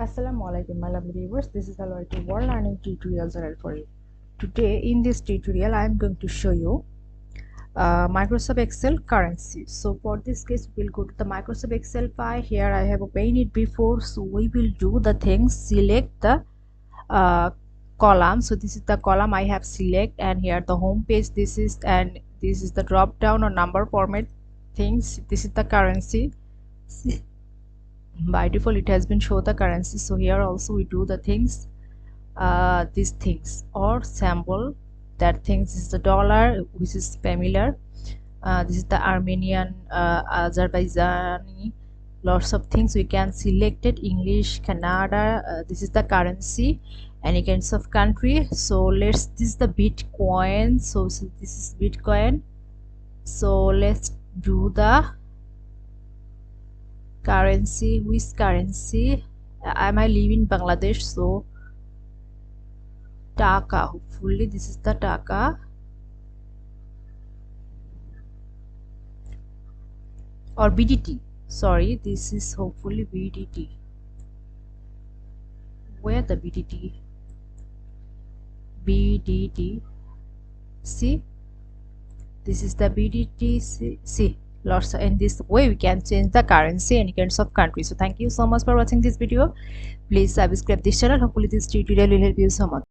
Assalamualaikum my lovely viewers, this is Alright World Learning Tutorial channel for you. Today in this tutorial I am going to show you Microsoft Excel currency. So for this case we'll go to the Microsoft Excel file. Here I have opened it before, so we will do the things, select the column. So this is the column I have select, and here the home page this is, and this is the drop down or number format things. This is the currency. By default it has been show the currency, so here also we do the things, these things or sample that things is the dollar, which is familiar. This is the Armenian, Azerbaijani, lots of things we can select it, English, Canada. This is the currency, any kinds of country. So this is the Bitcoin. So this is Bitcoin. So let's do the currency. Which currency am I live in Bangladesh, so Taka, hopefully this is the Taka, or BDT, sorry, this is hopefully BDT. Where the BDT, see, this is the BDT. See lots, in this way we can change the currency any kinds of country. So thank you so much for watching this video. Please subscribe this channel. Hopefully this tutorial will help you so much.